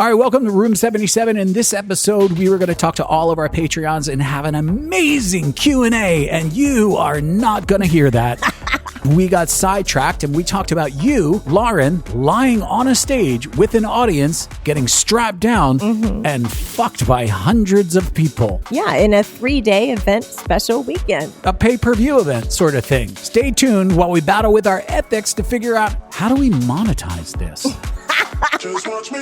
All right, welcome to Room 77. In this episode, we were going to talk to all of our Patreons and have an amazing Q&A, and you are not going to hear that. We got sidetracked and we talked about you, Lauren, lying on a stage with an audience, getting strapped down and fucked by hundreds of people. Yeah, in a 3-day event special weekend. A pay-per-view event sort of thing. Stay tuned while we battle with our ethics to figure out how do we monetize this. Just watch me.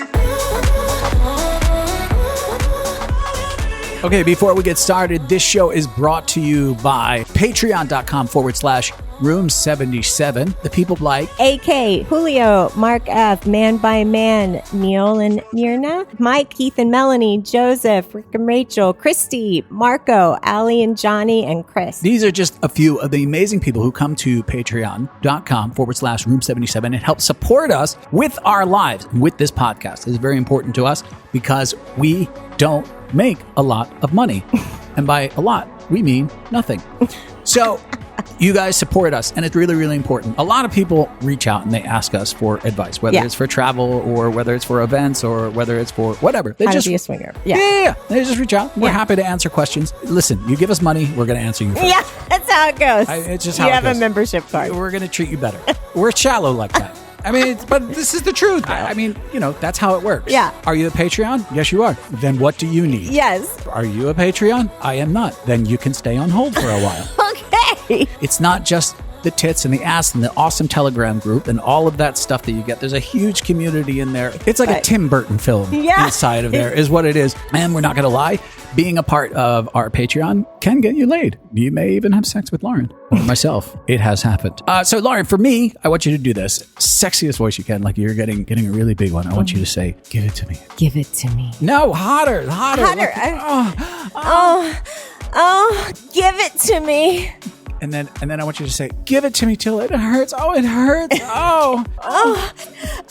Okay, before we get started, this show is brought to you by patreon.com/room77. The people like AK, Julio, Mark F, Man by Man, Neil and Mirna, Mike, Keith and Melanie, Joseph, Rick and Rachel, Christy, Marco, Ali and Johnny, and Chris. These are just a few of the amazing people who come to patreon.com/room77 and help support us with our lives, with this podcast. It's very important to us because we don't make a lot of money. And by a lot, we mean nothing. So you guys support us, and it's really, really important. A lot of people reach out and they ask us for advice, whether it's for travel or whether it's for events or whether it's for whatever. They How just to be a swinger. Yeah. They just reach out. We're happy to answer questions. Listen, you give us money, we're going to answer you first. Yeah, that's how it goes. It's just how you it have goes. a membership card. We're going to treat you better. We're shallow like that. I mean, but this is the truth. I mean, that's how it works. Yeah. Are you a Patreon? Yes, you are. Then what do you need? Yes. Are you a Patreon? I am not. Then you can stay on hold for a while. Okay. It's not just the tits and the ass and the awesome Telegram group and all of that stuff that you get. There's a huge community in there. It's like a Tim Burton film inside of there is what it is. And we're not going to lie. Being a part of our Patreon can get you laid. You may even have sex with Lauren or myself. It has happened. So Lauren, for me, I want you to do this. Sexiest voice you can, like you're getting a really big one. I want you to say, give it to me. Give it to me. No, hotter. Hotter. Give it to me. And then I want you to say, give it to me till it hurts. Oh, it hurts.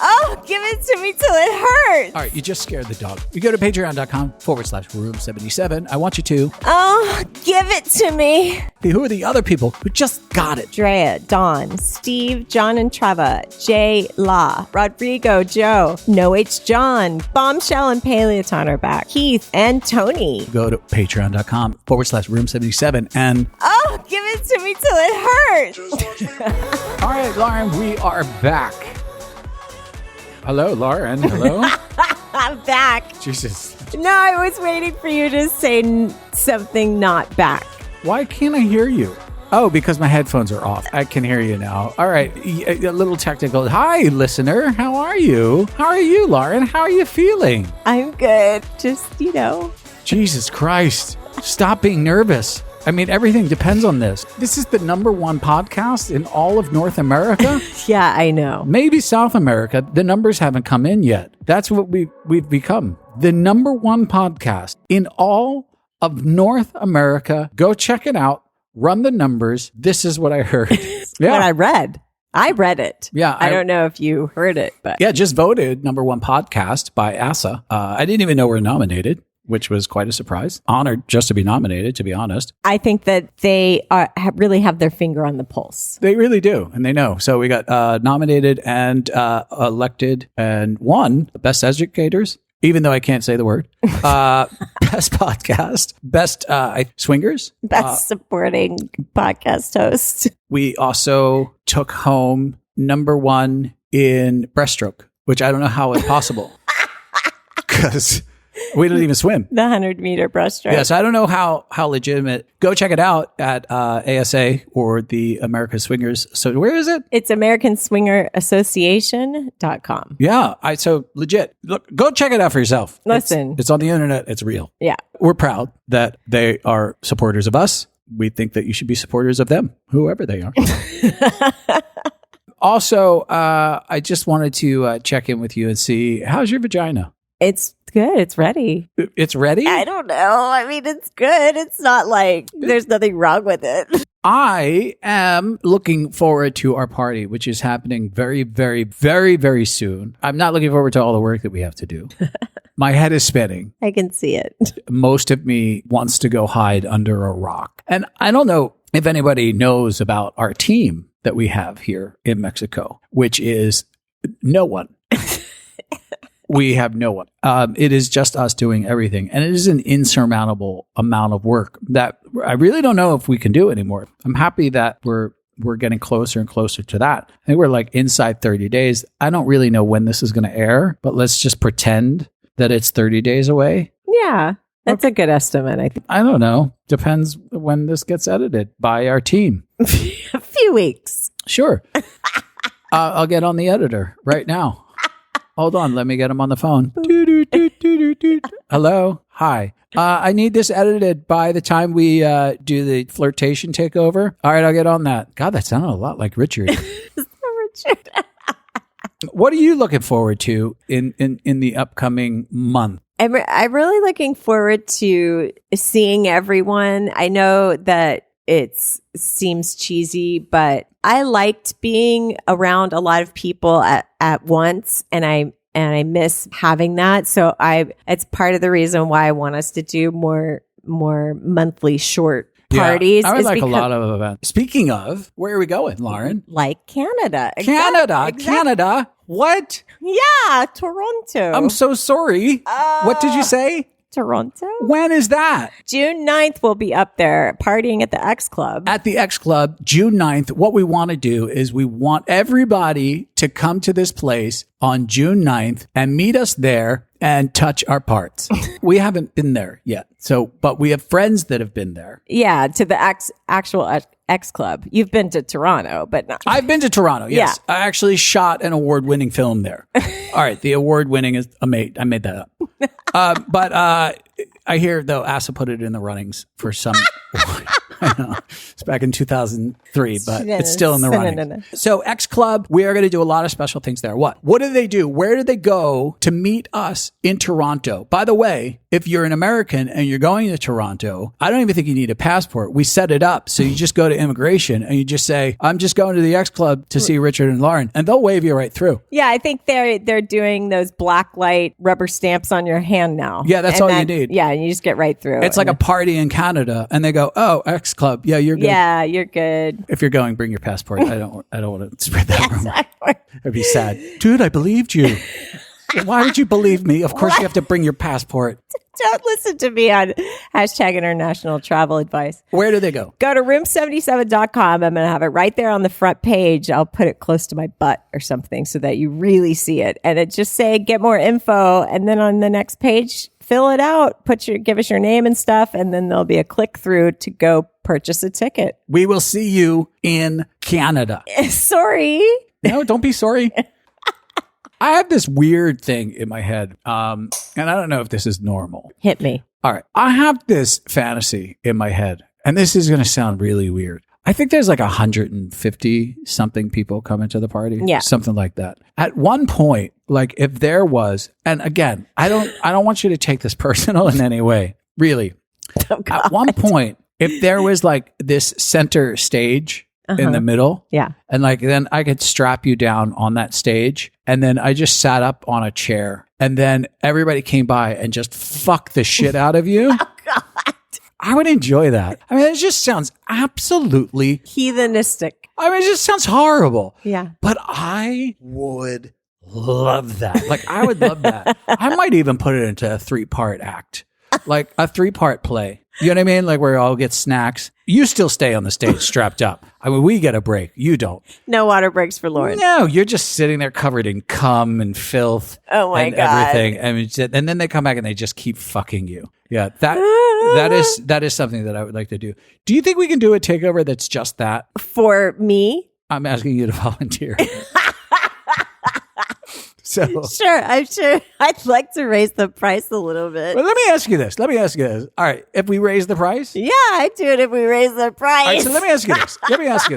Oh, give it to me till it hurts. All right, you just scared the dog. You go to patreon.com/room77. I want you to. Oh, give it to me. Who are the other people who just got it? Drea, Dawn, Steve, John and Treva, Jay, La, Rodrigo, Joe, No H. John, Bombshell and Paleoton are back. Keith and Tony. Go to patreon.com/room77 and. Oh, give it to me till it hurts. All right, Lauren, we are back. Hello, Lauren. Hello. I'm back. Jesus. No, I was waiting for you to say something not back. Why can't I hear you? Oh, because my headphones are off. I can hear you now. All right. A little technical. Hi, listener. How are you? How are you, Lauren? How are you feeling? I'm good. Just, Jesus Christ. Stop being nervous. I mean, everything depends on this. This is the #1 podcast in all of North America. Yeah, I know. Maybe South America. The numbers haven't come in yet. That's what we've become. The #1 podcast in all of North America. Go check it out. Run the numbers. This is what I heard. Yeah. What I read. I read it. Yeah. I don't know if you heard it, but. Yeah, just voted #1 podcast by ASA. I didn't even know we're nominated, which was quite a surprise. Honored just to be nominated, to be honest. I think that they really have their finger on the pulse. They really do, and they know. So we got nominated and elected and won Best Educators, even though I can't say the word. Best Podcast, Best Swingers. Best Supporting Podcast Host. We also took home #1 in breaststroke, which I don't know how it's possible. Because... we don't even swim. The 100-meter breaststroke. Yes, I don't know how legitimate. Go check it out at ASA or the American Swingers. So where is it? It's AmericanSwingerAssociation.com. Yeah, so legit. Look, go check it out for yourself. Listen. It's on the internet. It's real. Yeah. We're proud that they are supporters of us. We think that you should be supporters of them, whoever they are. Also, I just wanted to check in with you and see, how's your vagina? It's good. It's ready. It's ready? I don't know. I mean, it's good. It's not like there's nothing wrong with it. I am looking forward to our party, which is happening very, very, very, very soon. I'm not looking forward to all the work that we have to do. My head is spinning. I can see it. Most of me wants to go hide under a rock. And I don't know if anybody knows about our team that we have here in Mexico, which is no one. We have no one. It is just us doing everything. And it is an insurmountable amount of work that I really don't know if we can do anymore. I'm happy that we're getting closer and closer to that. I think we're like inside 30 days. I don't really know when this is going to air, but let's just pretend that it's 30 days away. Yeah, that's a good estimate, I think. I don't know. Depends when this gets edited by our team. A few weeks. Sure. I'll get on the editor right now. Hold on. Let me get him on the phone. Hello. Hi. I need this edited by the time we do the flirtation takeover. All right, I'll get on that. God, that sounded a lot like Richard. Richard. What are you looking forward to in the upcoming month? I'm really looking forward to seeing everyone. I know that it seems cheesy, but I liked being around a lot of people at once, and I miss having that. So it's part of the reason why I want us to do more monthly short parties. I would like a lot of events. Speaking of, where are we going, Lauren? Like Canada. Canada. Canada. What? Yeah, Toronto. I'm so sorry. What did you say? Toronto. When is that? June 9th, we'll be up there partying at the X Club. At the X Club, June 9th, what we want to do is we want everybody to come to this place on June 9th and meet us there and touch our parts. We haven't been there yet. But we have friends that have been there. Yeah, to the actual X Club. You've been to Toronto, but not. I've been to Toronto, yes. Yeah. I actually shot an award-winning film there. All right, the award-winning is I made that up. But I hear, though, ASA put it in the runnings for some... I know. It's back in 2003, but it's still in the running. No. So X Club, we are going to do a lot of special things there. What do they do? Where do they go to meet us in Toronto? By the way, if you're an American and you're going to Toronto, I don't even think you need a passport. We set it up. So you just go to immigration and you just say, I'm just going to the X Club to see Richard and Lauren, and they'll wave you right through. Yeah, I think they're doing those black light rubber stamps on your hand now. Yeah, that's all you need. Yeah, and you just get right through. It's like a party in Canada, and they go, oh, X Club. Yeah, you're good. Yeah, you're good. If you're going, bring your passport. I don't want to spread that rumor. It'd be sad. Dude, I believed you. Why did you believe me? Of course you have to bring your passport. Don't listen to me on #international travel advice. Where do they go? Go to room77.com. I'm going to have it right there on the front page. I'll put it close to my butt or something so that you really see it. And it just say, get more info. And then on the next page, fill it out, give us your name and stuff. And then there'll be a click through to go purchase a ticket. We will see you in Canada. Sorry. No, don't be sorry. I have this weird thing in my head, and I don't know if this is normal. Hit me. All right. I have this fantasy in my head, and this is going to sound really weird. I think there's like 150 something people coming to the party. Yeah. Something like that. At one point, like if there was, and again, I don't want you to take this personal in any way, really. Oh, God. At one point, if there was like this center stage in the middle. Yeah. And like, then I could strap you down on that stage. And then I just sat up on a chair. And then everybody came by and just fucked the shit out of you. Oh, God. I would enjoy that. I mean, it just sounds absolutely heathenistic. I mean, it just sounds horrible. Yeah. But I would love that. Like, I would love that. I might even put it into a 3-part act, like a 3-part play. You know what I mean? Like where we all get snacks. You still stay on the stage strapped up. I mean, we get a break. You don't. No water breaks for Lauren. No, you're just sitting there covered in cum and filth. Oh my and God. Everything. I mean, and then they come back and they just keep fucking you. Yeah, that is something that I would like to do. Do you think we can do a takeover that's just that? For me? I'm asking you to volunteer. So sure, I'm sure. I'd like to raise the price a little bit. Well, let me ask you this. All right, if we raise the price? Yeah, I'd do it if we raise the price. All right, so let me ask you this.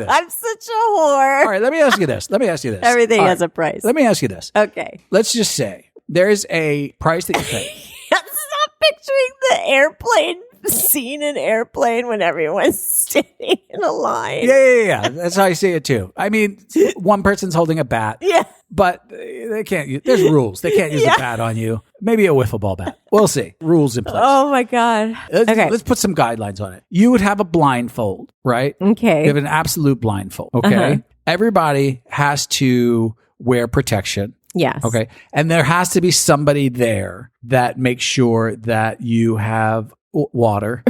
I'm such a whole. All right, let me ask you this. Everything has a price. Let me ask you this. Okay. Let's just say there's a price that you pay. Stop picturing the airplane scene in Airplane when everyone's standing in a line. Yeah. That's how I see it too. I mean, one person's holding a bat. Yeah. But they can't there's rules. They can't use a bat on you. Maybe a wiffle ball bat. We'll see. Rules in place. Oh my God. Okay. Let's put some guidelines on it. You would have a blindfold, right? Okay. You have an absolute blindfold. Okay. Everybody has to wear protection. Yes. Okay. And there has to be somebody there that makes sure that you have water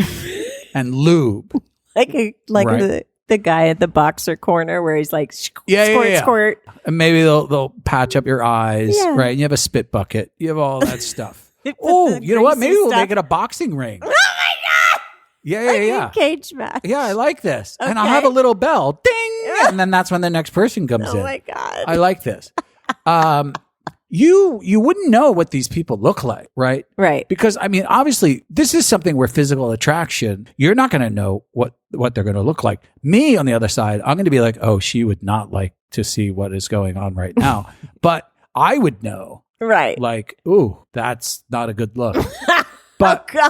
and lube. Like right? the guy at the boxer corner where he's like, squirt. And maybe they'll patch up your eyes, right? And you have a spit bucket. You have all that stuff. Oh, you know what? Maybe we'll make it a boxing ring. Oh my God. Yeah. Cage match. Yeah, I like this. Okay. And I'll have a little bell. Ding! And then that's when the next person comes in. Oh my God. I like this. You wouldn't know what these people look like, right? Right. Because, I mean, obviously, this is something where physical attraction, you're not going to know what they're going to look like. Me, on the other side, I'm going to be like, oh, she would not like to see what is going on right now. But I would know. Right. Like, ooh, that's not a good look. But, oh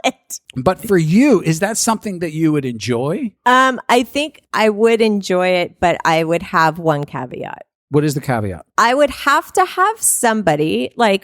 God. But for you, is that something that you would enjoy? I think I would enjoy it, but I would have one caveat. What is the caveat? I would have to have somebody like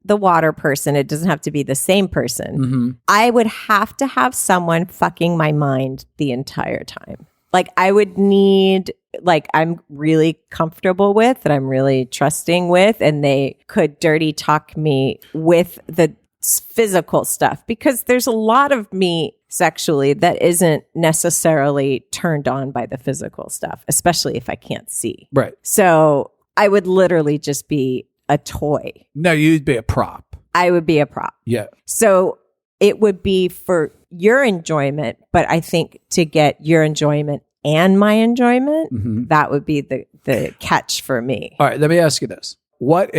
the water person. It doesn't have to be the same person. Mm-hmm. I would have to have someone fucking my mind the entire time. Like I would need, like I'm really comfortable with, that I'm really trusting with, and they could dirty talk me with the physical stuff, because there's a lot of me sexually that isn't necessarily turned on by the physical stuff, especially if I can't see. Right. So I would literally just be a toy. No, you'd be a prop. I would be a prop. Yeah. So it would be for your enjoyment, but I think to get your enjoyment and my enjoyment, that would be the catch for me. All right, let me ask you this. What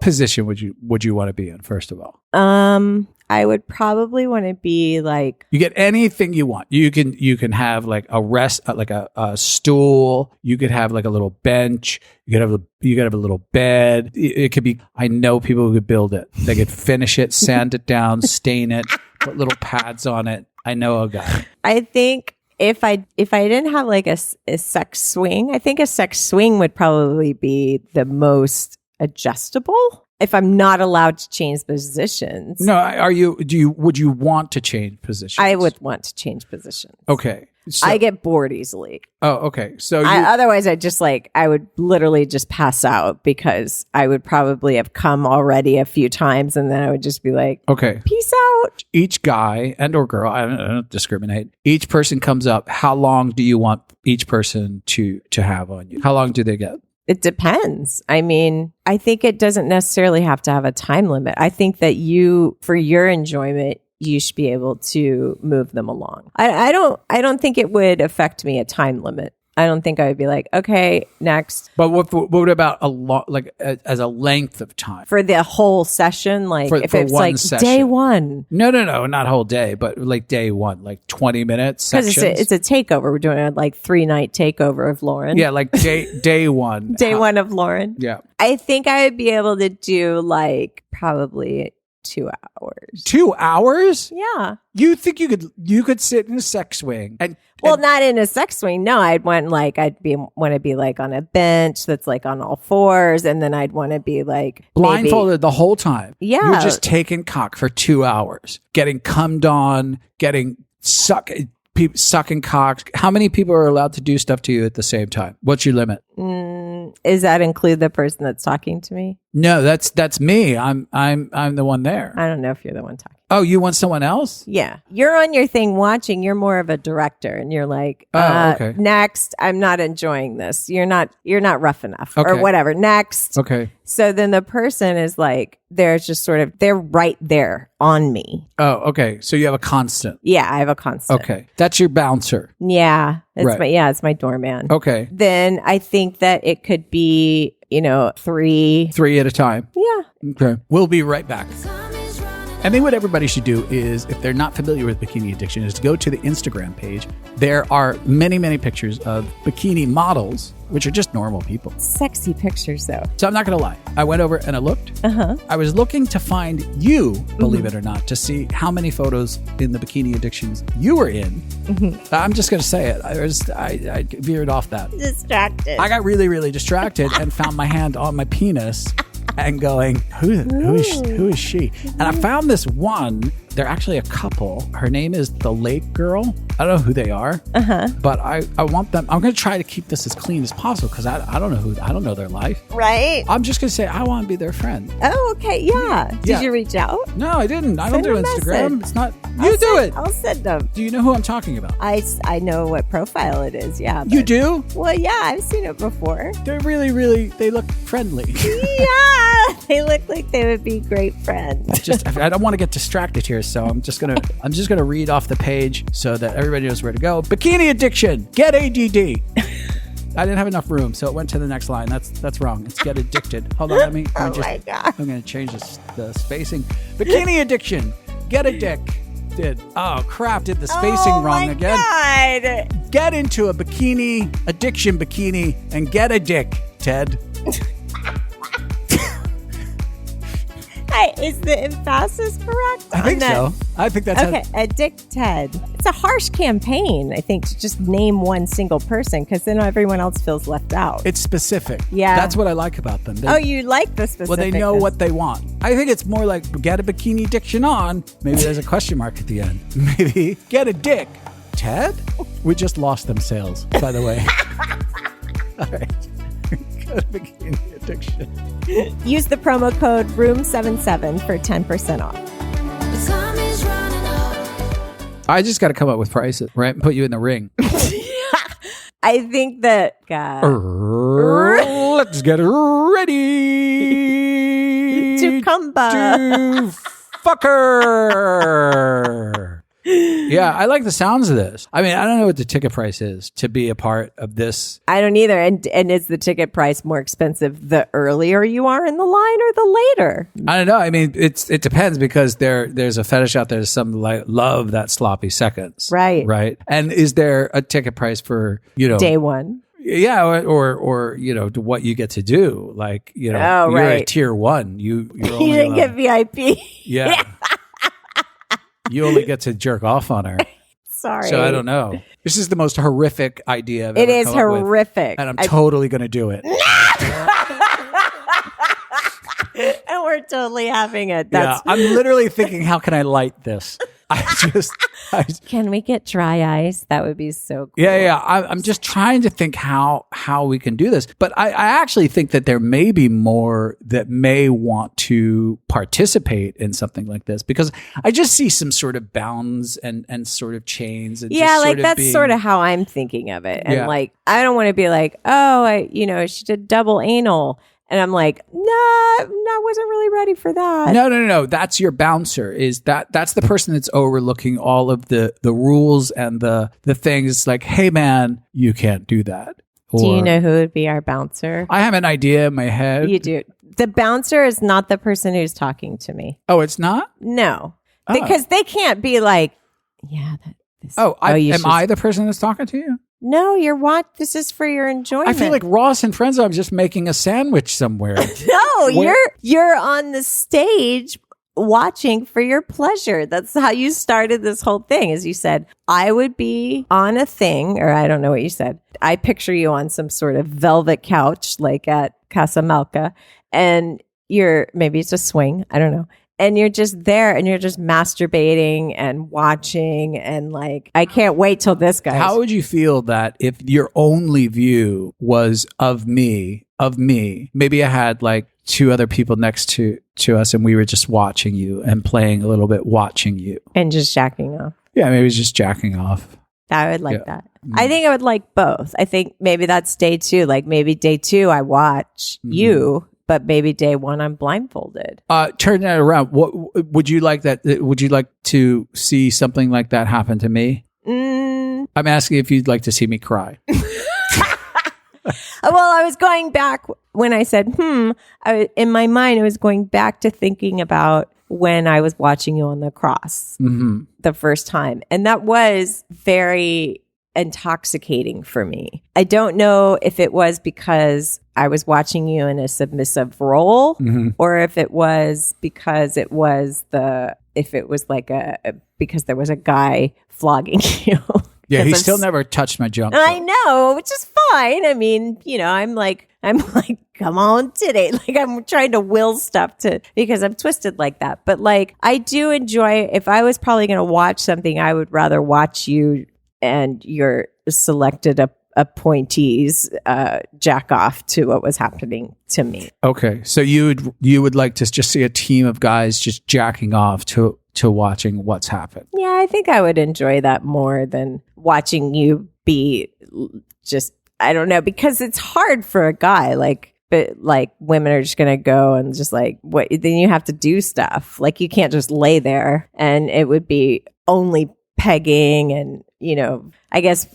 position would you want to be in, first of all? I would probably want to be like, you get anything you want. You can have like a rest, like a stool. You could have like a little bench. You could have a little bed. It could be, I know people who could build it. They could finish it, sand it down, stain it, put little pads on it. I know a guy. I think if I didn't have like a sex swing, I think a sex swing would probably be the most adjustable. If I'm not allowed to change positions. No, would you want to change positions? I would want to change positions. Okay. So, I get bored easily. Oh, okay. So otherwise I would literally just pass out, because I would probably have come already a few times, and then I would just be like, okay, peace out. Each guy and or girl, I don't discriminate. Each person comes up. How long do you want each person to have on you? How long do they get? It depends. I mean, I think it doesn't necessarily have to have a time limit. I think that for your enjoyment, you should be able to move them along. I don't think it would affect me a time limit. I don't think I would be like, okay, next. But what about as a length of time for the whole session? Like if it's like session. Day one. No, not whole day, but like day one, like 20 minutes. Because it's a takeover. We're doing a like 3-night takeover of Lauren. Yeah, like day one. Day one of Lauren. Yeah. I think I would be able to do like probably 2 hours. 2 hours? Yeah. You think you could sit in a sex swing and not in a sex swing. No, I'd want to be like on a bench that's like on all fours, and then I'd want to be like blindfolded the whole time. Yeah. You're just taking cock for 2 hours, getting cummed on, getting sucking cock. How many people are allowed to do stuff to you at the same time? What's your limit? Does that include the person that's talking to me? No, that's me. I'm the one there. I don't know if you're the one talking. Oh, you want someone else? Yeah. You're on your thing watching. You're more of a director, and you're like, okay. Next, I'm not enjoying this. You're not rough enough, okay. or whatever. Next. Okay. So then the person is like, they're right there on me. Oh, okay. So you have a constant. Yeah, I have a constant. Okay. That's your bouncer. Yeah. Right. It's my doorman. Okay. Then I think that it could be, 3 at a time. Yeah. Okay. We'll be right back. I think what everybody should do is, if they're not familiar with bikini addiction, is to go to the Instagram page. There are many, many pictures of bikini models, which are just normal people. Sexy pictures, though. So I'm not going to lie. I went over and I looked. I was looking to find you, believe it or not, to see how many photos in the bikini addictions you were in. I'm just going to say it. I veered off that. Distracted. I got really, really distracted and found my hand on my penis and going, who is she? And I found this one They're actually a couple. Her name is the Lake Girl. I don't know who they are, but I want them. I'm going to try to keep this as clean as possible because I don't know their life. Right. I'm just going to say I want to be their friend. Oh, okay. Yeah. Did you reach out? No, I didn't. I don't do Instagram. Message. It's not. You do it. I'll send them. Do you know who I'm talking about? I know what profile it is. Yeah. You do? Well, yeah. I've seen it before. They're really, they look friendly. Yeah. They look like they would be great friends. I don't want to get distracted here, so I'm just gonna read off the page so that everybody knows where to go. Bikini addiction. Get ADD. I didn't have enough room, so it went to the next line. That's wrong. It's get addicted. Hold on, my God. I'm going to change the spacing. Bikini addiction. Get a dick. Oh crap! Did the spacing wrong again? God. Get into a bikini addiction bikini and get a dick, Ted. Hey, is the emphasis correct? I think so. I think that's okay. Addicted. It's a harsh campaign, I think, to just name one single person because then everyone else feels left out. It's specific. Yeah, that's what I like about them. You like the specific? Well, they know what they want. I think it's more like get a bikini addiction on. Maybe there's a question mark at the end. Maybe get a dick, Ted. We just lost them sales, by the way. All right. Bikini addiction. Use the promo code ROOM77 for 10% off. I just got to come up with prices, right? And put you in the ring. I think that let's get ready to come back. To fucker. Yeah, I like the sounds of this. I mean, I don't know what the ticket price is to be a part of this. I don't either. And is the ticket price more expensive the earlier you are in the line or the later? I don't know. I mean, it depends because there's a fetish out there. Some love that sloppy seconds. Right. Right. And is there a ticket price for, day one? Yeah, or to what you get to do, like you're a tier 1. You didn't get VIP. Yeah. You only get to jerk off on her. Sorry. So I don't know. This is the most horrific idea I've ever come horrific. Up with, and I'm totally going to do it. And we're totally having it. I'm literally thinking, how can I light this? Can we get dry ice? That would be so cool. Yeah. I'm just trying to think how we can do this. But I actually think that there may be more that may want to participate in something like this because I just see some sort of bounds and sort of chains. And that's sort of how I'm thinking of it. And I don't want to be like, she did double anal. And I'm like, no, I wasn't really ready for that. No. That's your bouncer. That's the person that's overlooking all of the rules and the things like, hey man, you can't do that. Do you know who would be our bouncer? I have an idea in my head. You do. The bouncer is not the person who's talking to me. Oh, it's not? No. Because they can't be like, yeah. Am I the person that's talking to you? No, this is for your enjoyment. I feel like Ross and Friends, I'm just making a sandwich somewhere. No, you're on the stage watching for your pleasure. That's how you started this whole thing. As you said, I would be on a thing, or I don't know what you said. I picture you on some sort of velvet couch, like at Casa Malca, and maybe it's a swing. I don't know. And you're just there and you're just masturbating and watching and I can't wait till this goes. How would you feel that if your only view was of me, maybe I had 2 other people next to us and we were just watching you and playing a little bit watching you. And just jacking off. Yeah, maybe just jacking off. I would like that. I think I would like both. I think maybe that's day 2. Maybe day 2 I watch you. But maybe day 1 I'm blindfolded. Turn that around. What would you like that? Would you like to see something like that happen to me? I'm asking if you'd like to see me cry. Well, I was going back when I said, in my mind, I was going back to thinking about when I was watching you on the cross the first time. And that was very intoxicating for me. I don't know if it was because I was watching you in a submissive role or if it was because because there was a guy flogging you. Yeah, he still never touched my junk. I know, which is fine. I mean, I'm I'm like, come on today. Like I'm trying to will stuff because I'm twisted like that. But like, I do enjoy, if I was probably going to watch something, I would rather watch you and your selected appointees jack off to what was happening to me. Okay. So you would like to just see a team of guys just jacking off to watching what's happened. Yeah, I think I would enjoy that more than watching you be just, I don't know, because it's hard for a guy. Like, but like women are just going to go and just like, what, then you have to do stuff. Like you can't just lay there, and it would be only pegging, and, you know, I guess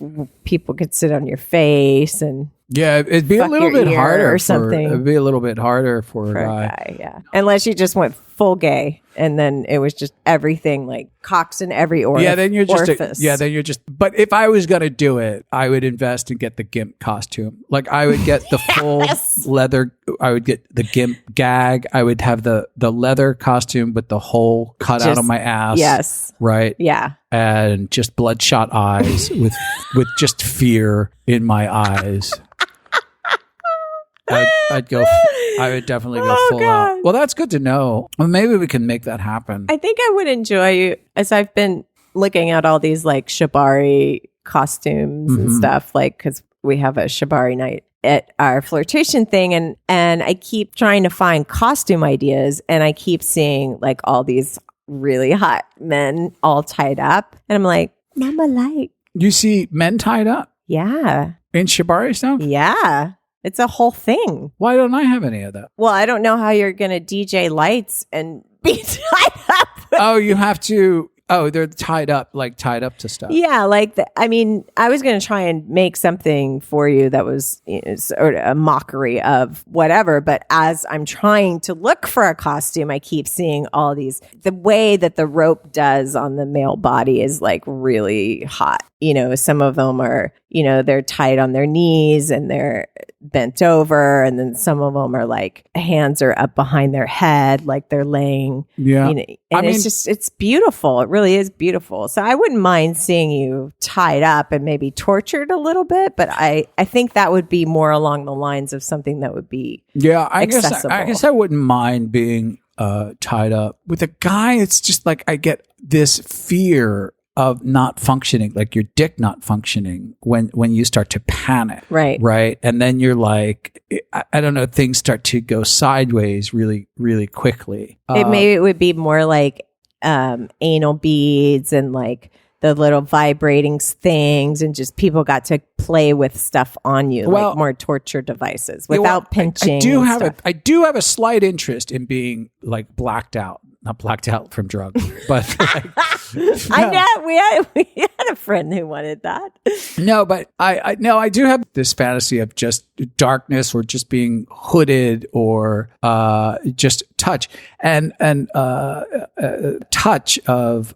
people could sit on your face and yeah, it'd be a little bit harder or something. It'd be a little bit harder for a guy. Yeah. Unless you just went full gay and then it was just everything like cocks in every orifice. Yeah, then you're just but if I was going to do it, I would invest and get the GIMP costume. Like I would get the full leather, I would get the GIMP gag. I would have the leather costume with the hole cut out of my ass. Yes. Right? Yeah. And just bloodshot eyes with just fear in my eyes. I would definitely go full out. Well, that's good to know. Well, maybe we can make that happen. I think I would enjoy, as I've been looking at all these like shibari costumes and stuff, like, because we have a shibari night at our flirtation thing, and I keep trying to find costume ideas, and I keep seeing like all these really hot men all tied up, and I'm like, Mama, like, you see men tied up? Yeah. In shibari stuff? Yeah. It's a whole thing. Why don't I have any of that? Well, I don't know how you're going to DJ lights and be tied up. Oh, you have to. Oh, they're tied up to stuff. Yeah, like I mean, I was going to try and make something for you that was, you know, sort of a mockery of whatever. But as I'm trying to look for a costume, I keep seeing all these. The way that the rope does on the male body is like really hot. You know, some of them are, you know, they're tied on their knees and they're bent over, and then some of them are like hands are up behind their head, like they're laying. Yeah, you know, and it's beautiful. It really is beautiful. So I wouldn't mind seeing you tied up and maybe tortured a little bit, but I think that would be more along the lines of something that would be accessible. I guess I wouldn't mind being tied up. With a guy, it's just like I get this fear of not functioning, like your dick not functioning when you start to panic. Right. And then you're like, I don't know, things start to go sideways really, really quickly. It would be more like anal beads and like the little vibrating things, and just people got to play with stuff on you, like more torture devices without pinching. I do have a slight interest in being like blacked out. Not blacked out from drugs, but like, I know we had a friend who wanted that. No, but I do have this fantasy of just darkness, or just being hooded, or just touch and touch of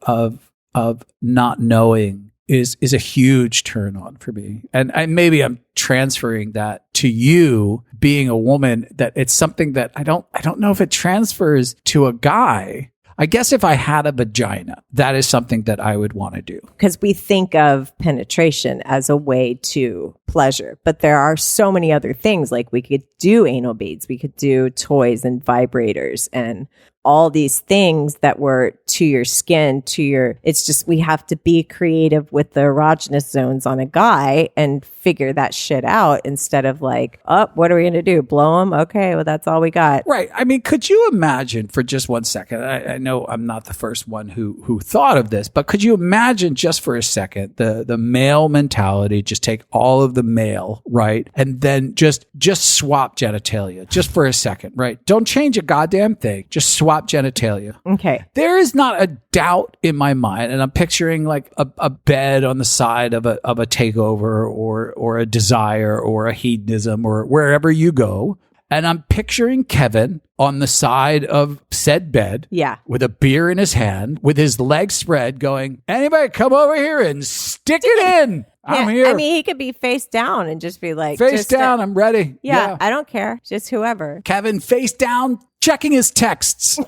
not knowing is a huge turn on for me. And maybe I'm transferring that to you being a woman, that it's something that I don't know if it transfers to a guy. I guess if I had a vagina, that is something that I would want to do. Because we think of penetration as a way to pleasure, but there are so many other things. Like we could do anal beads, we could do toys and vibrators and all these things that were to your skin, it's just, we have to be creative with the erogenous zones on a guy and figure that shit out, instead of like, oh, what are we going to do? Blow him? Okay, well, that's all we got. Right. I mean, could you imagine for just 1 second? I know I'm not the first one who thought of this, but could you imagine just for a second the male mentality, just take all of the male, right? And then just swap genitalia just for a second, right? Don't change a goddamn thing. Just swap genitalia. Okay. There is not a doubt in my mind, and I'm picturing like a bed on the side of a takeover, or a desire, or a hedonism, or wherever you go. And I'm picturing Kevin on the side of said bed, with a beer in his hand, with his legs spread, going, anybody come over here and stick it in. I'm here. I mean, he could be face down and just be like, face down, I'm ready. Yeah, I don't care. Just whoever. Kevin face down, checking his texts.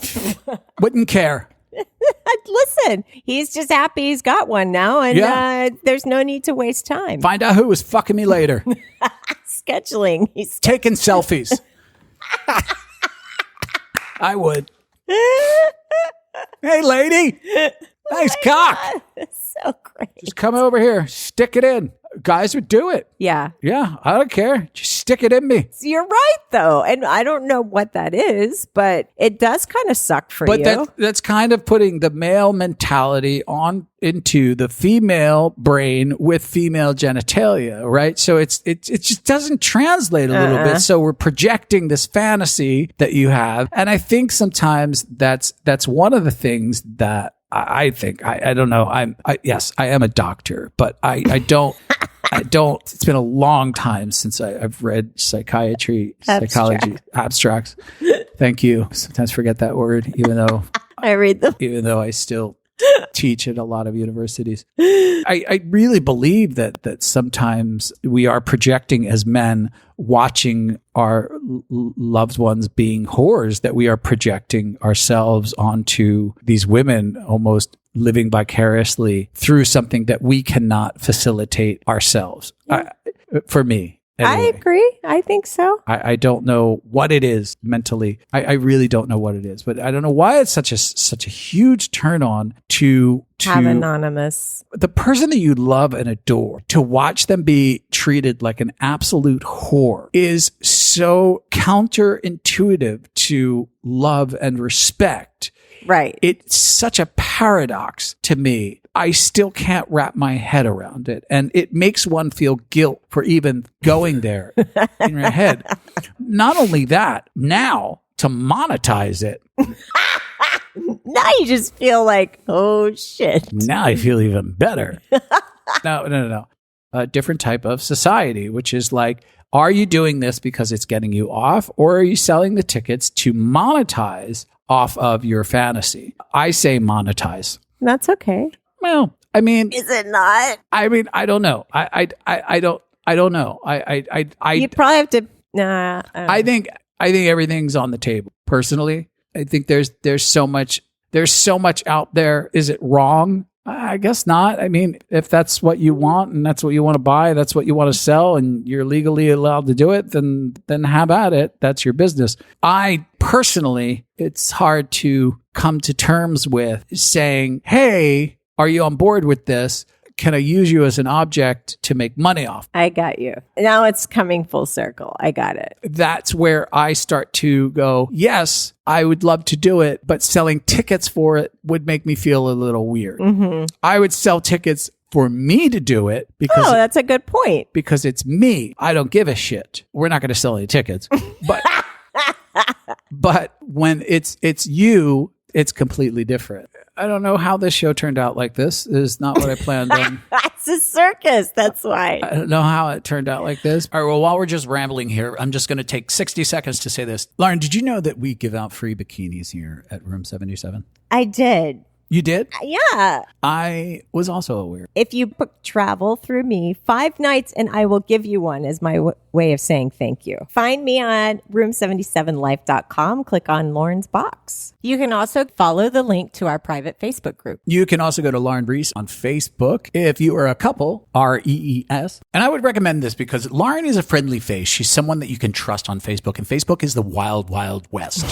Wouldn't care. Listen, he's just happy he's got one now, and there's no need to waste time. Find out who was fucking me later. scheduling. He's taking selfies. I would. Hey, lady. Nice cock. That's so great. Just come over here. Stick it in. Guys would do it. Yeah. Yeah, I don't care. Just stick it in me. So you're right, though. And I don't know what that is, but it does kind of suck for you. But that's kind of putting the male mentality on into the female brain with female genitalia, right? So it just doesn't translate a little bit. So we're projecting this fantasy that you have. And I think sometimes that's one of the things that I think, I don't know. Yes, I am a doctor, but I don't, it's been a long time since I've read psychology, abstracts. Thank you. Sometimes forget that word, even though I read them. Even though I still teach at a lot of universities. I really believe that sometimes we are projecting as men watching our loved ones being whores, that we are projecting ourselves onto these women, almost living vicariously through something that we cannot facilitate ourselves. For me. Anyway, I agree. I think so. I don't know what it is mentally. I really don't know what it is, but I don't know why it's such a huge turn on to have anonymous. The person that you love and adore, to watch them be treated like an absolute whore is so counterintuitive to love and respect. Right. It's such a paradox to me. I still can't wrap my head around it. And it makes one feel guilt for even going there in your head. Not only that, now to monetize it. Now you just feel like, oh shit. Now I feel even better. No. A different type of society, which is like, are you doing this because it's getting you off, or are you selling the tickets to monetize off of your fantasy? I say monetize. That's okay. Well, I mean, is it not? I mean, I don't know. I don't know. You probably have to. Nah. I think everything's on the table. Personally, I think there's so much out there. Is it wrong? I guess not. I mean, if that's what you want and that's what you want to buy, that's what you want to sell, and you're legally allowed to do it, then have at it. That's your business. I personally, it's hard to come to terms with saying, hey, are you on board with this? Can I use you as an object to make money off? I got you. Now it's coming full circle. I got it. That's where I start to go, yes, I would love to do it, but selling tickets for it would make me feel a little weird. Mm-hmm. I would sell tickets for me to do it because that's a good point. Because it's me. I don't give a shit. We're not going to sell any tickets. But when it's you, it's completely different. I don't know how this show turned out like this. It is not what I planned on. It's a circus. That's why. I don't know how it turned out like this. All right, well, while we're just rambling here, I'm just going to take 60 seconds to say this. Lauren, did you know that we give out free bikinis here at Room 77? I did. You did? Yeah. I was also aware. If you book travel through me 5 nights, and I will give you one as my way of saying thank you. Find me on room77life.com. Click on Lauren's box. You can also follow the link to our private Facebook group. You can also go to Lauren Reese on Facebook. If you are a couple, REES. And I would recommend this because Lauren is a friendly face. She's someone that you can trust on Facebook. And Facebook is the wild, wild west.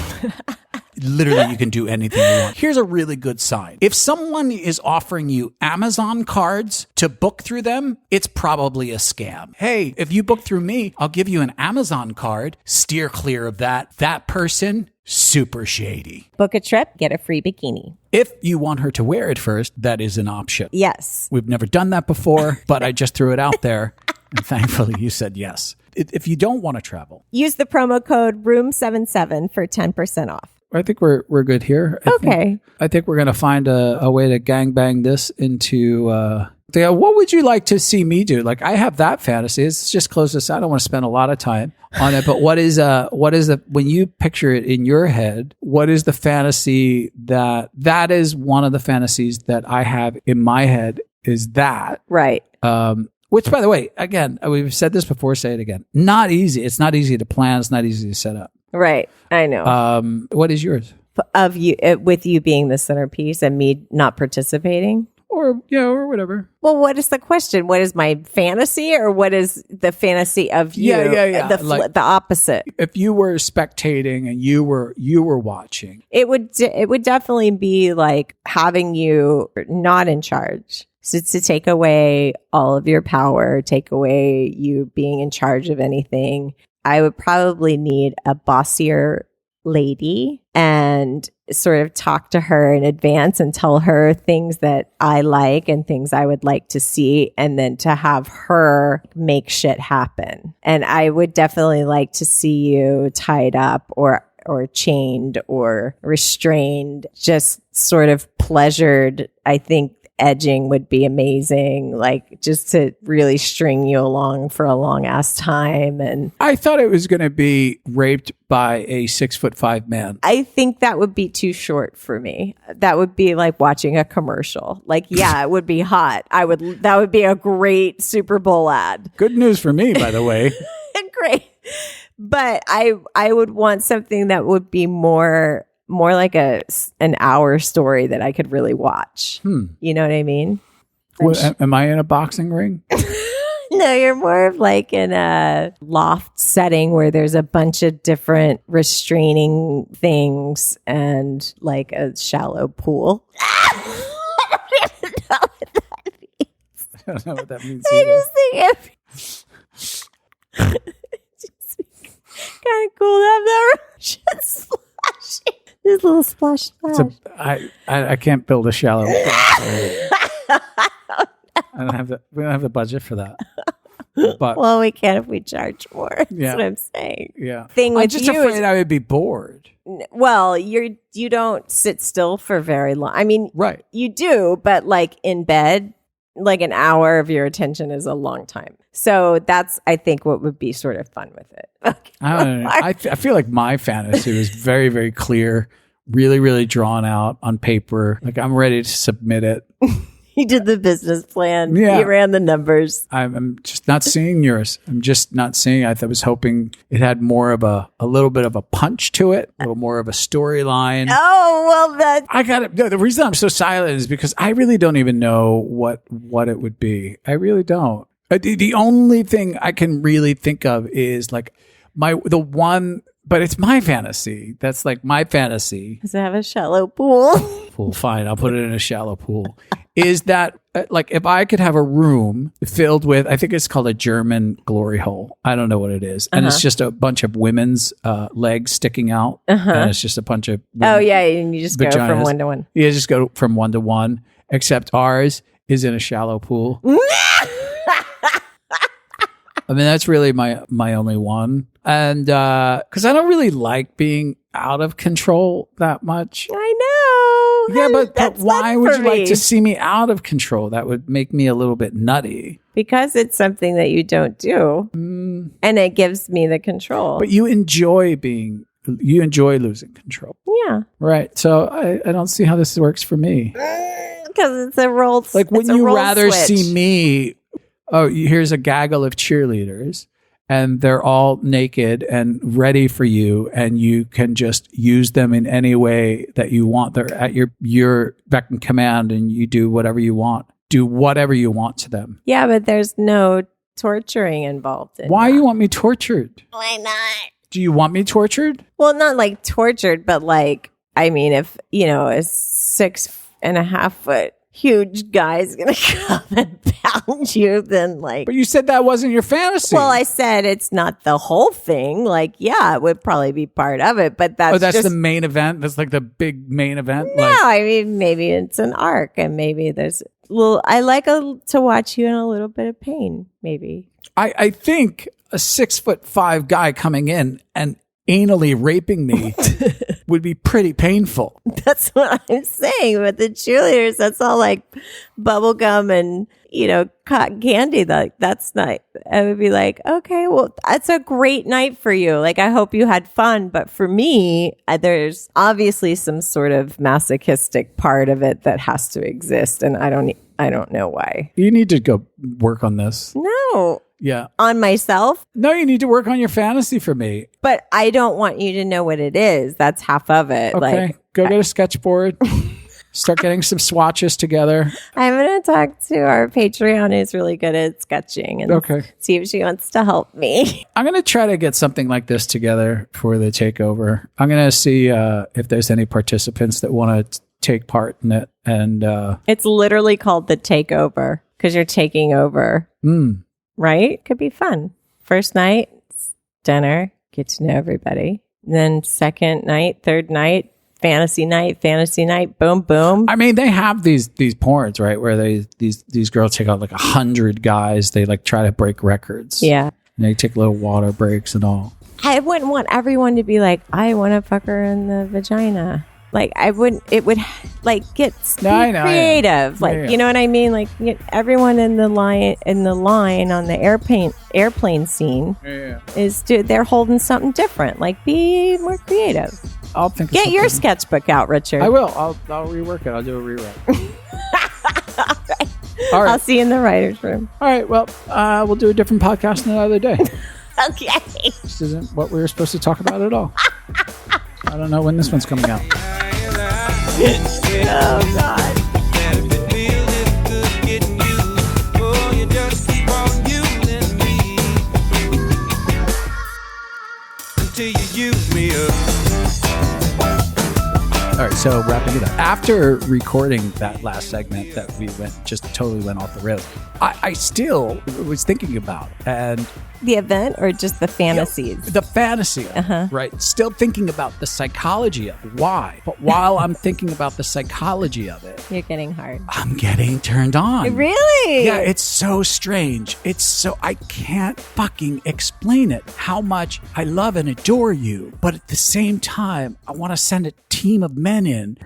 Literally, you can do anything you want. Here's a really good sign. If someone is offering you Amazon cards to book through them, it's probably a scam. Hey, if you book through me, I'll give you an Amazon card. Steer clear of that. That person, super shady. Book a trip, get a free bikini. If you want her to wear it first, that is an option. Yes. We've never done that before, but I just threw it out there. And thankfully, you said yes. If you don't want to travel, use the promo code ROOM77 for 10% off. I think we're good here. I think we're going to find a way to gangbang this into... what would you like to see me do? Like, I have that fantasy. It's just close this out. I don't want to spend a lot of time on it. But what is when you picture it in your head, what is the fantasy that is one of the fantasies that I have in my head is that. Right. Which, by the way, again, we've said this before, say it again. Not easy. It's not easy to plan. It's not easy to set up. Right. I know. What is yours? Of you, with you being the centerpiece and me not participating. or whatever. Well, what is the question? What is my fantasy, or what is the fantasy of you? Yeah. The opposite. If you were spectating and you were watching, it would definitely be like having you not in charge. So to take away all of your power, take away you being in charge of anything, I would probably need a bossier lady and sort of talk to her in advance and tell her things that I like and things I would like to see, and then to have her make shit happen. And I would definitely like to see you tied up or chained or restrained, just sort of pleasured. I think edging would be amazing, like just to really string you along for a long ass time. And I thought it was going to be raped by a 6'5" man. I think that would be too short for me. That would be like watching a commercial. Like, yeah, it would be hot. That would be a great Super Bowl ad. Good news for me, by the way. Great. But I would want something that would be more like an hour story that I could really watch. You know what I mean? Am I in a boxing ring? No, you're more of like in a loft setting where there's a bunch of different restraining things and like a shallow pool. I don't know what that means. I just think it's kind of cool to have that Russian splashing. This little splash. I can't build a shallow pool. We don't have the budget for that. But well, we can if we charge more. That's what I'm saying. Yeah. I'm just afraid I would be bored. Well, you don't sit still for very long. I mean, right. You do, but like in bed, like an hour of your attention is a long time. So that's, I think, what would be sort of fun with it. Okay. I don't know. I feel like my fantasy was very, very clear, really, really drawn out on paper. Like I'm ready to submit it. You did the business plan. Yeah. You ran the numbers. I'm just not seeing yours. I'm just not seeing it. I was hoping it had more of a little bit of a punch to it, a little more of a storyline. Oh, well, I got it. No, the reason I'm so silent is because I really don't even know what it would be. I really don't. The only thing I can really think of is like but it's my fantasy. That's like my fantasy. Does it have a shallow pool? Pool, fine. I'll put it in a shallow pool. Is that like if I could have a room filled with, I think it's called a German glory hole. I don't know what it is. And it's just a bunch of women's legs sticking out. And it's just a bunch of oh, yeah. And you just vaginas. Go from one to one. You just go from one to one, except ours is in a shallow pool. I mean, that's really my only one. And because I don't really like being out of control that much. I know. Yeah, but why would you like to see me out of control? That would make me a little bit nutty. Because it's something that you don't do. And it gives me the control. But you enjoy losing control. Yeah. Right. So I don't see how this works for me. Because it's a role. Like, wouldn't you rather switch. see me? Oh, here's a gaggle of cheerleaders and they're all naked and ready for you, and you can just use them in any way that you want. They're at your beck and command, and you do whatever you want. Do whatever you want to them. Yeah, but there's no torturing involved. Why you want me tortured? Why not? Do you want me tortured? Well, not like tortured, but like, I mean, if, a 6.5 foot huge guy's gonna come and pound you, then like. But you said that wasn't your fantasy. Well, I said it's not the whole thing. Like, yeah, it would probably be part of it, but that's that's just the main event. That's like the big main event. No, I mean, maybe it's an arc, and maybe there's I like to watch you in a little bit of pain. Maybe I think a 6'5" guy coming in and anally raping me would be pretty painful. That's what I'm saying. But the cheerleaders, that's all like bubble gum and, cotton candy. That's not, I would be like, okay, well, that's a great night for you. Like, I hope you had fun. But for me, there's obviously some sort of masochistic part of it that has to exist. And I don't know why. You need to go work on this. No. Yeah. On myself? No, you need to work on your fantasy for me. But I don't want you to know what it is. That's half of it. Okay. Go get a sketchboard. Start getting some swatches together. I'm going to talk to our Patreon who's really good at sketching and see if she wants to help me. I'm going to try to get something like this together for the takeover. I'm going to see if there's any participants that want to take part in it. And it's literally called the takeover because you're taking over. Right? Could be fun. First night, dinner, get to know everybody. Then second night, third night, fantasy night, boom, boom. I mean, they have these porns, right? Where these girls take out like 100 guys. They like try to break records. Yeah. And they take little water breaks and all. I wouldn't want everyone to be like, I want to fuck her in the vagina. Like I wouldn't, it would like get creative. Like, you know what I mean? Like everyone in the line on the airplane scene is, they're holding something different. Like be more creative. I'll think. Get your sketchbook out, Richard. I will. I'll rework it. I'll do a rewrite. All right. I'll see you in the writer's room. All right. Well, we'll do a different podcast another day. Okay. This isn't what we were supposed to talk about at all. I don't know when this one's coming out. Oh, God. All right, so wrapping it up. After recording that last segment that we totally went off the rails, I still was thinking about and the event or just the fantasies? The fantasy, right? Still thinking about the psychology of it. Why? But while I'm thinking about the psychology of it, you're getting hard. I'm getting turned on. Really? Yeah, it's so strange. I can't fucking explain it. How much I love and adore you, but at the same time, I want to send a team of men in,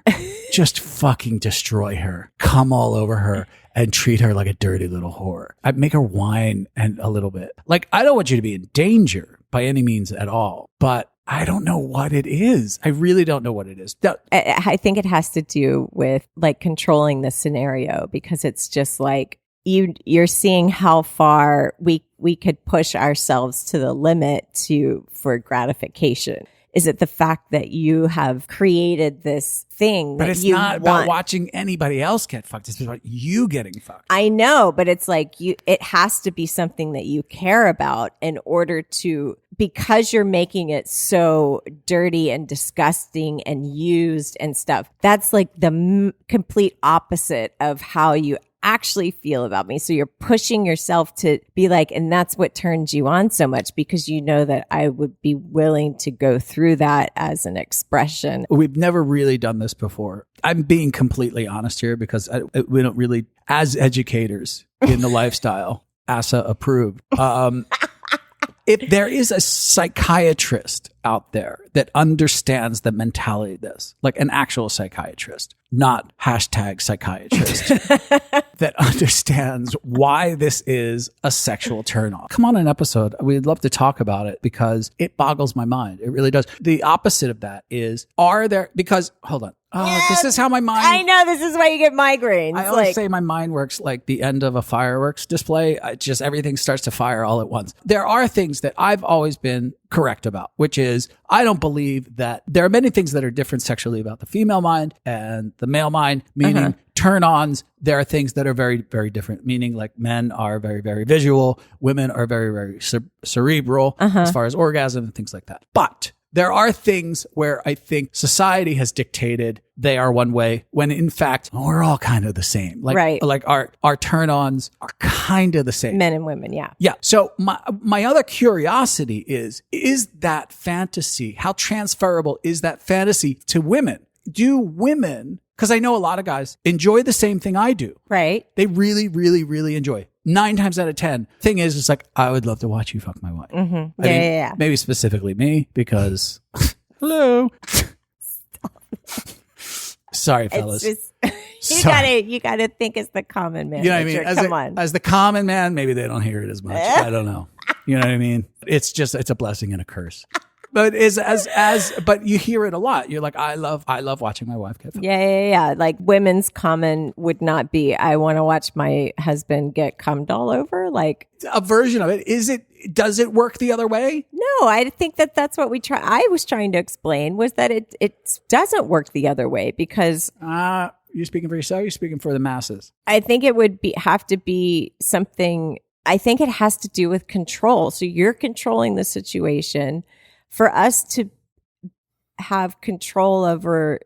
just fucking destroy her, come all over her, and treat her like a dirty little whore. I'd make her whine and a little bit. Like, I don't want you to be in danger by any means at all, but I don't know what it is. I really don't know what it is. I think it has to do with like controlling the scenario, because it's just like you're seeing how far we could push ourselves to the limit for gratification. Is it the fact that you have created this thing but that it's you not want? About watching anybody else get fucked. It's about you getting fucked. I know, but it's like it has to be something that you care about in order to, because you're making it so dirty and disgusting and used and stuff. That's like the complete opposite of how you actually feel about me. So you're pushing yourself to be like, and that's what turns you on so much, because you know that I would be willing to go through that as an expression. We've never really done this before. I'm being completely honest here because we don't really, as educators in the lifestyle, ASA approved. If there is a psychiatrist out there that understands the mentality of this, like an actual psychiatrist, not hashtag psychiatrist, that understands why this is a sexual turn on. Come on an episode. We'd love to talk about it because it boggles my mind. It really does. The opposite of that is, hold on. Oh, this is how my mind... I know, this is why you get migraines. I always say my mind works like the end of a fireworks display. Everything starts to fire all at once. There are things that I've always been correct about, which is I don't believe that there are many things that are different sexually about the female mind and the male mind, meaning turn-ons. There are things that are very, very different, meaning like men are very, very visual. Women are very, very cerebral as far as orgasm and things like that. But there are things where I think society has dictated they are one way when in fact we're all kind of the same. Like our turn-ons are kind of the same. Men and women, yeah. Yeah. So my other curiosity is that fantasy, how transferable is that fantasy to women? Do women, because I know a lot of guys enjoy the same thing I do. Right. They really, really, really enjoy. 9 times out of 10. Thing is, it's like, I would love to watch you fuck my wife. Mm-hmm. Yeah. Maybe specifically me because, hello. Sorry, fellas. You gotta think as the common man. You know what I mean? As the common man, maybe they don't hear it as much. I don't know. You know what I mean? It's a blessing and a curse. But but you hear it a lot. You're like, I love watching my wife get fucked. Yeah. Like women's common would not be, I want to watch my husband get cummed all over. Like a version of it. Does it work the other way? No, I think that's what I was trying to explain was that it doesn't work the other way because You speaking for yourself? Or you speaking for the masses? I think it would have to be something. I think it has to do with control. So you're controlling the situation. For us to have control over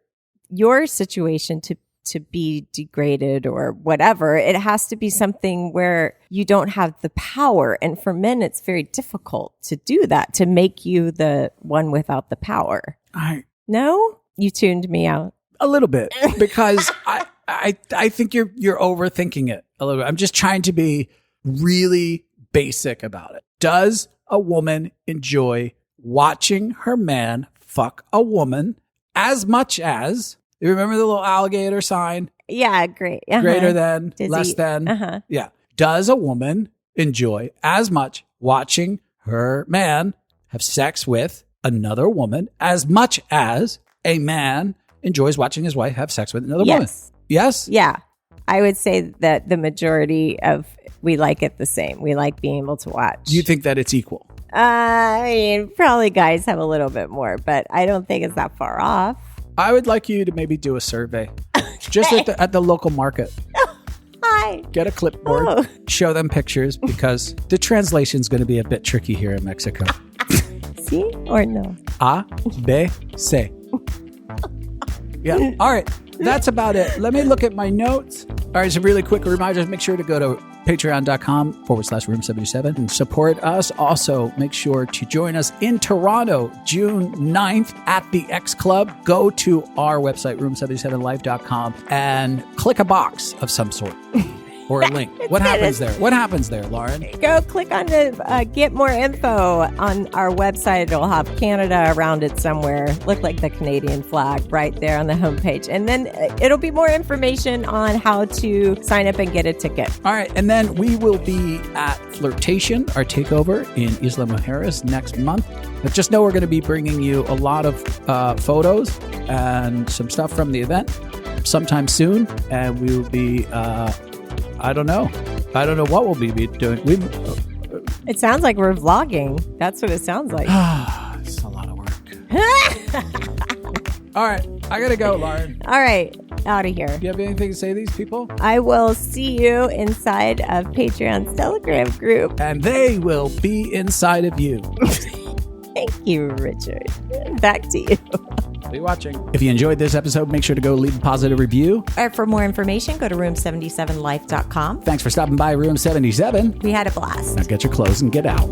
your situation to be degraded or whatever, it has to be something where you don't have the power. And for men, it's very difficult to do that, to make you the one without the power. No? You tuned me out. A little bit, because I think you're overthinking it a little bit. I'm just trying to be really basic about it. Does a woman enjoy watching her man fuck a woman as much as, you remember the little alligator sign? Yeah, great. Greater than, less than. Yeah. Does a woman enjoy as much watching her man have sex with another woman as much as a man enjoys watching his wife have sex with another woman? Yes? Yeah. I would say that the majority of, we like it the same. We like being able to watch. You think that it's equal? I mean, probably guys have a little bit more, but I don't think it's that far off. I would like you to maybe do a survey just at the local market. Hi. Get a clipboard, show them pictures, because the translation's going to be a bit tricky here in Mexico. See or no? A, B, C. Yeah. All right. That's about it. Let me look at my notes. All right. So really quick reminder, make sure to go to patreon.com/room77 and support us. Also, make sure to join us in Toronto, June 9th at the X Club. Go to our website, room77live.com, and click a box of some sort. Or a link. What happens there? What happens there, Lauren? Go click on the get more info on our website. It'll have Canada around it somewhere. Look like the Canadian flag right there on the homepage. And then it'll be more information on how to sign up and get a ticket. All right. And then we will be at Flirtation, our takeover in Isla Mujeres next month. But just know we're going to be bringing you a lot of photos and some stuff from the event sometime soon. And we will be... I don't know what we'll be doing. It sounds like we're vlogging. That's what it sounds like. It's a lot of work. All right. I got to go, Lauren. All right. Out of here. Do you have anything to say to these people? I will see you inside of Patreon's Telegram group. And they will be inside of you. Thank you, Richard. Back to you. Be watching. If you enjoyed this episode, make sure to go leave a positive review. For more information, go to room77life.com. Thanks for stopping by Room 77. We had a blast. Now get your clothes and get out.